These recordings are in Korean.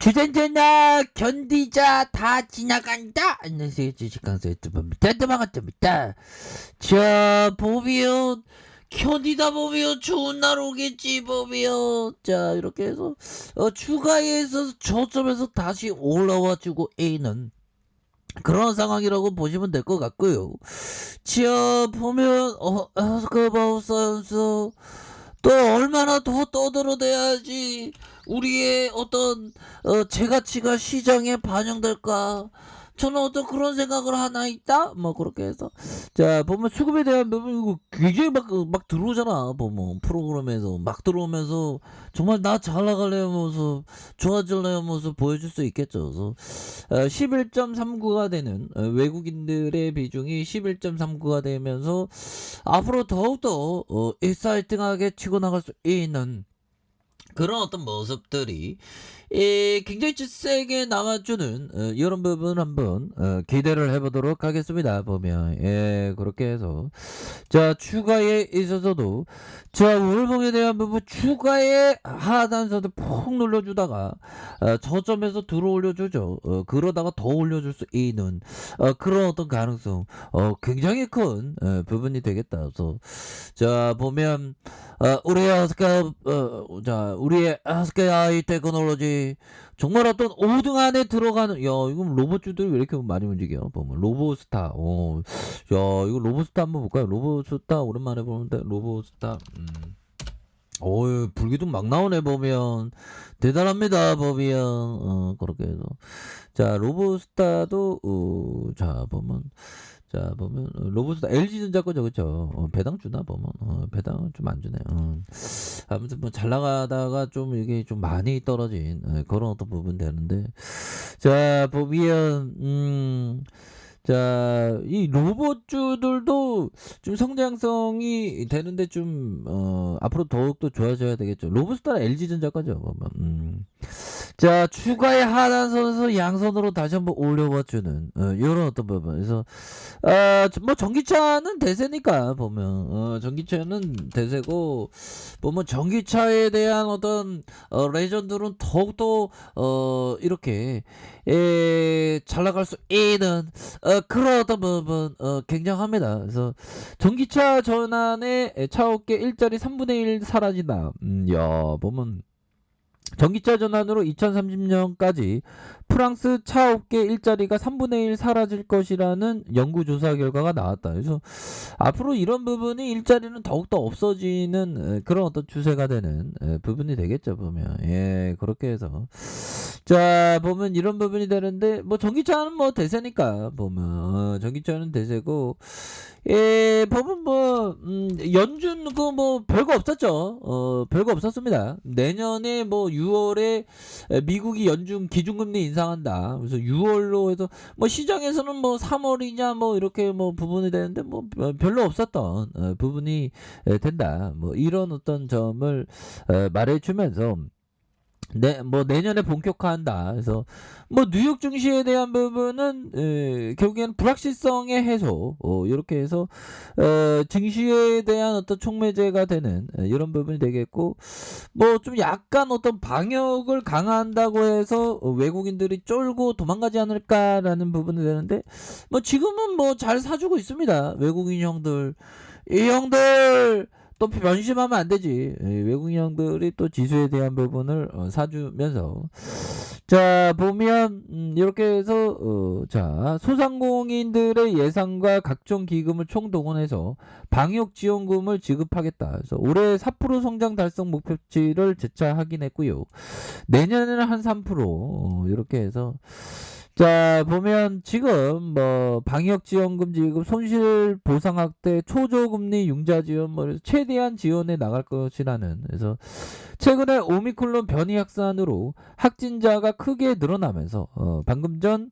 주전자나 견디자 다 지나간다. 안녕하세요, 주식강사 유튜브입니다. 반갑습니다. 자, 보면 견디다 보면 좋은 날 오겠지 보면. 자, 이렇게 해서 추가해서 저점에서 다시 올라와주고 있는 그런 상황이라고 보시면 될 것 같고요. 자, 보면 그 선수 또 얼마나 더 떠들어대야지 우리의 어떤 재가치가 시장에 반영될까? 저는 어떤 그런 생각을 하나 있다? 뭐 그렇게 해서 자 보면 수급에 대한 부분 이거 굉장히 막 들어오잖아. 보면 프로그램에서 막 들어오면서 정말 나 잘 나갈래요 모습, 좋아질래요 모습 보여줄 수 있겠죠. 그래서 11.39가 되는 외국인들의 비중이 11.39가 되면서 앞으로 더욱더 익사이팅하게 치고 나갈 수 있는 그런 어떤 모습들이 굉장히 좀 세게 남아주는 이런 부분 한번 기대를 해보도록 하겠습니다. 보면 그렇게 해서 자 추가에 있어서도 자 월봉에 대한 부분 추가에 하단선을 푹 눌러주다가 저점에서 들어 올려주죠. 그러다가 더 올려줄 수 있는 그런 어떤 가능성 굉장히 큰 부분이 되겠다. 그래서 자 보면 우리의 아스카이 테크놀로지 정말 어떤 5등 안에 들어가는 야 이건 로봇주들이 왜 이렇게 많이 움직여 보면 로봇스타 야 이거 로봇스타 한번 볼까요? 로봇스타 오랜만에 보는데 로봇스타 어유 불기둥 막 나오네 보면 대단합니다 보면 그렇게 해서 자 로봇스타도 자 보면 로봇스타 LG전자 거죠 그쵸 배당 주나 보면 배당은 좀 안 주네 아무튼 뭐 잘 나가다가 좀 이게 좀 많이 떨어진 그런 어떤 부분 되는데 자 보면 자, 이 로봇주들도 좀 성장성이 되는데 좀, 앞으로 더욱더 좋아져야 되겠죠. 로봇스타는 LG전자 거죠. 자, 추가의 하단선에서 양선으로 다시 한번 올려봐주는, 요런 어떤 부분. 그래서, 뭐, 전기차는 대세니까, 보면, 전기차는 대세고, 보면 전기차에 대한 어떤, 레전드는 더욱더, 이렇게, 잘 나갈 수 있는, 그런 어떤 부분 굉장합니다. 그래서 전기차 전환에 차업계 일자리 3분의 1 사라진다. 야 보면 전기차 전환으로 2030년까지 프랑스 차업계 일자리가 3분의 1 사라질 것이라는 연구조사 결과가 나왔다. 그래서 앞으로 이런 부분이 일자리는 더욱더 없어지는 그런 어떤 추세가 되는 부분이 되겠죠. 보면 그렇게 해서 자 보면 이런 부분이 되는데 뭐 전기차는 뭐 대세니까 보면 전기차는 대세고 보면 뭐 연준 그 뭐 별거 없었죠. 별거 없었습니다. 내년에 뭐 6월에 미국이 연준 기준금리 인상한다. 그래서 6월로 해서 뭐 시장에서는 뭐 3월이냐 뭐 이렇게 뭐 부분이 되는데 뭐 별로 없었던 부분이 된다. 뭐 이런 어떤 점을 말해주면서 뭐 내년에 본격화한다. 그래서 뭐 뉴욕 증시에 대한 부분은 결국에는 불확실성의 해소 이렇게 해서 증시에 대한 어떤 촉매제가 되는 이런 부분이 되겠고 뭐 좀 약간 어떤 방역을 강화한다고 해서 외국인들이 쫄고 도망가지 않을까라는 부분이 되는데 뭐 지금은 뭐 잘 사주고 있습니다. 외국인 형들 이 형들 또 변심하면 안 되지. 외국인 형들이 또 지수에 대한 부분을 사주면서 자 보면 이렇게 해서 자 소상공인들의 예산과 각종 기금을 총동원해서 방역지원금을 지급하겠다. 그래서 올해 4% 성장 달성 목표치를 재차 확인했고요. 내년에는 한 3% 이렇게 해서 자 보면 지금 뭐 방역지원금 지급 손실보상 확대 초저금리 융자지원 뭐 최대한 지원해 나갈 것이라는 그래서 최근에 오미크론 변이 확산으로 확진자가 크게 늘어나면서 방금 전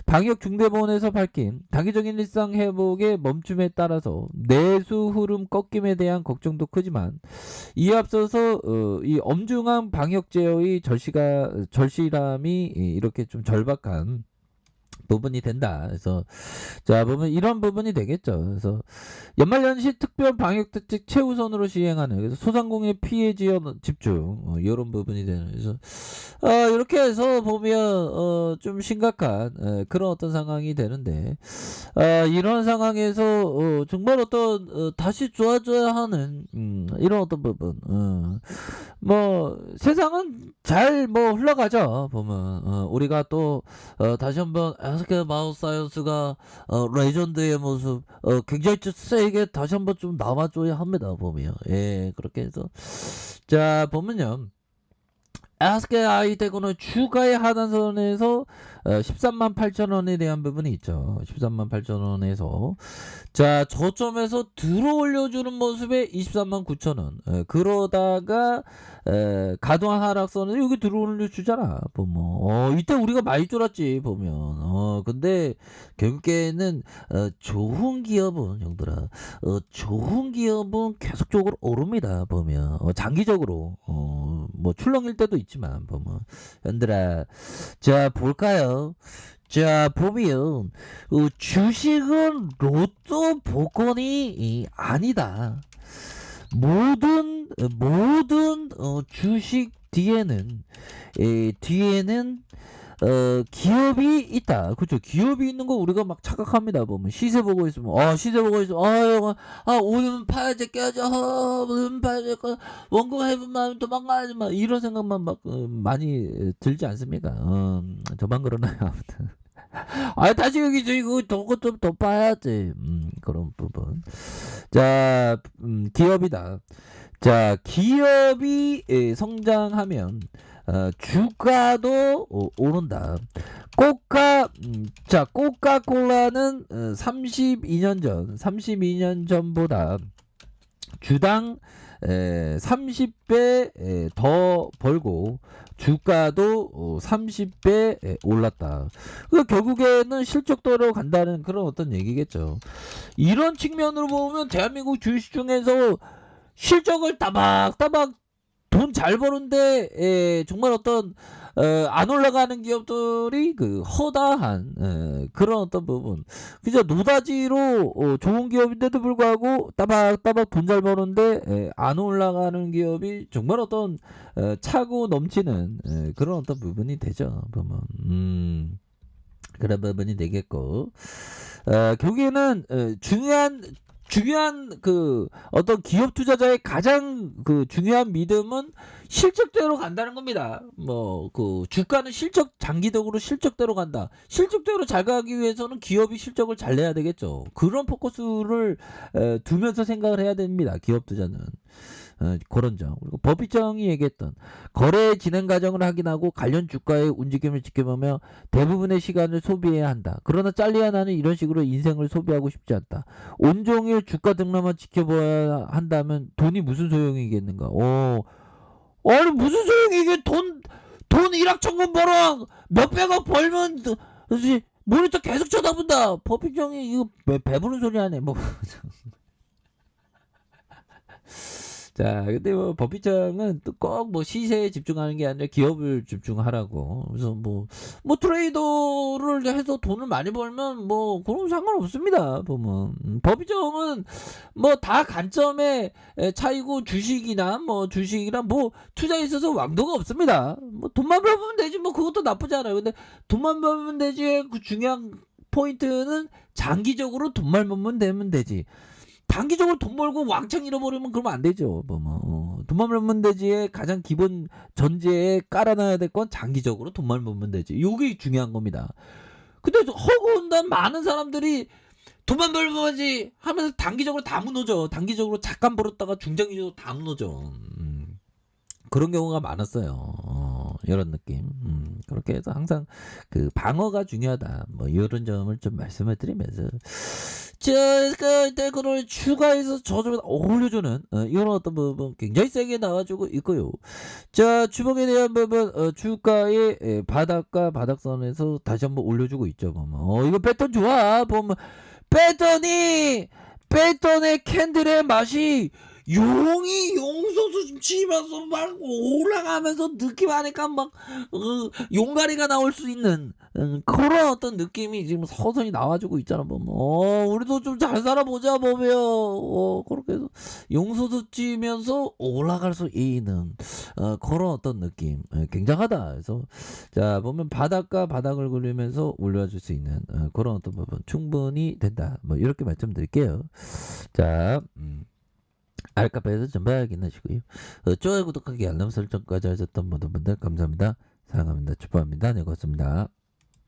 방역중대본에서 밝힌 단기적인 일상 회복의 멈춤에 따라서 내수 흐름 꺾임에 대한 걱정도 크지만 이에 앞서서 이 엄중한 방역 제어의 절실함이 이렇게 좀 절박한 부분이 된다. 그래서 자 보면 이런 부분이 되겠죠. 그래서 연말연시 특별 방역대책 최우선으로 시행하는 그래서 소상공인 피해 지원 집중 이런 부분이 되는 그래서 이렇게 해서 보면 좀 심각한 그런 어떤 상황이 되는데 이런 상황에서 정말 어떤 다시 좋아져야 하는 이런 어떤 부분 뭐 세상은 잘 뭐 흘러가죠 보면 우리가 또 다시 한번 에스케 마우사이언스가 레전드의 모습 굉장히 좀 세게 다시 한번 좀 남아줘야 합니다 보면 예 그렇게 해서 자 보면요 SK 하이테크는 주가의 하단선에서 13만 8천 원에 대한 부분이 있죠. 13만 8천 원에서 자 저점에서 들어 올려주는 모습에 23만 9천 원 그러다가 가동 하락선은 여기 들어 올려주잖아 보면 이때 우리가 많이 쫄았지 보면 근데 결국에는 좋은 기업은 형들아 좋은 기업은 계속적으로 오릅니다 보면 장기적으로 뭐 출렁일 때도 있지만 보면 현들아 자 볼까요 자 보면 주식은 로또 복권이 아니다 모든 주식 뒤에는 기업이 있다. 그렇죠. 기업이 있는 거 우리가 막 착각합니다. 보면 시세 보고 있으면 시세 보고 있으면 오늘 파야지 깨져. 오늘 파야지 원금 해보면 도망가야지 막 이런 생각만 막 많이 들지 않습니까? 저만 그러나요? 아무튼. 다시 여기 이거 좀 더 봐야지. 그런 부분. 자, 기업이다. 자, 기업이 성장하면 주가도 오른다. 코카콜라는 32년 전보다 주당 30배 더 벌고 주가도 30배 올랐다. 결국에는 실적도로 간다는 그런 어떤 얘기겠죠. 이런 측면으로 보면 대한민국 주식 중에서 실적을 따박따박 돈 잘 버는데 정말 어떤 안 올라가는 기업들이 그 허다한 그런 어떤 부분 그저 노다지로 좋은 기업인데도 불구하고 따박따박 돈 잘 버는데 안 올라가는 기업이 정말 어떤 차고 넘치는 그런 어떤 부분이 되죠 보면 그런 부분이 되겠고 결국에는 중요한 그 어떤 기업 투자자의 가장 그 중요한 믿음은 실적대로 간다는 겁니다. 뭐 그 주가는 장기적으로 실적대로 간다. 실적대로 잘 가기 위해서는 기업이 실적을 잘 내야 되겠죠. 그런 포커스를 두면서 생각을 해야 됩니다. 기업 투자는. 그런 점. 그리고 법인청이 얘기했던 거래 진행 과정을 확인하고 관련 주가의 움직임을 지켜보며 대부분의 시간을 소비해야 한다. 그러나 잘려야 나는 이런 식으로 인생을 소비하고 싶지 않다. 온종일 주가 등락만 지켜봐야 한다면 돈이 무슨 소용이겠는가. 아니 무슨 소용이 이게 돈 일확천금 벌어 몇백억 벌면 모니터 계속 쳐다본다. 법인청이 이거 배부른 소리 하네. 뭐 자, 근데 뭐 법인청은 또 꼭 뭐 시세에 집중하는 게 아니라 기업을 집중하라고. 그래서 뭐 트레이더를 해서 돈을 많이 벌면 뭐 그런 상관없습니다. 보면 법인청은 뭐 다 관점의 차이고 주식이랑 뭐 투자에 있어서 왕도가 없습니다. 뭐 돈만 벌면 되지 뭐 그것도 나쁘지 않아요. 근데 돈만 벌면 되지 그 중요한 포인트는 장기적으로 돈만 벌면 되면 되지. 단기적으로 돈 벌고 왕창 잃어버리면 그러면 안 되죠. 돈만 벌면 되지의 가장 기본 전제에 깔아놔야 될 건 장기적으로 돈만 벌면 되지. 요게 중요한 겁니다. 근데 허구한단 많은 사람들이 돈만 벌면 되지 하면서 단기적으로 다 무너져. 단기적으로 잠깐 벌었다가 중장기적으로 다 무너져. 그런 경우가 많았어요. 이런 느낌. 그렇게 해서 항상 그 방어가 중요하다. 뭐 이런 점을 좀 말씀을 드리면서 그걸 추가해서 저점에 올려주는 이런 어떤 부분 굉장히 세게 나와주고 있고요. 자 주목에 대한 부분 주가의 바닥과 바닥선에서 다시 한번 올려주고 있죠. 보면 이거 패턴 좋아. 보면 패턴의 캔들의 맛이 용이 용소수 좀 치면서 막 올라가면서 느낌하니까 막 용가리가 나올 수 있는 그런 어떤 느낌이 지금 서서히 나와주고 있잖아 보면. 우리도 좀 잘 살아보자 보면. 그렇게 해서 용소수 치면서 올라갈 수 있는 그런 어떤 느낌. 굉장하다. 그래서 자 보면 바닥과 바닥을 굴리면서 올려줄 수 있는 그런 어떤 부분 충분히 된다. 뭐 이렇게 말씀드릴게요. 자, 알카페에서 전부 확인하시고요. 좋아요, 구독하기, 알람 설정까지 하셨던 모든 분들 감사합니다. 사랑합니다. 축복합니다. 네, 고맙습니다.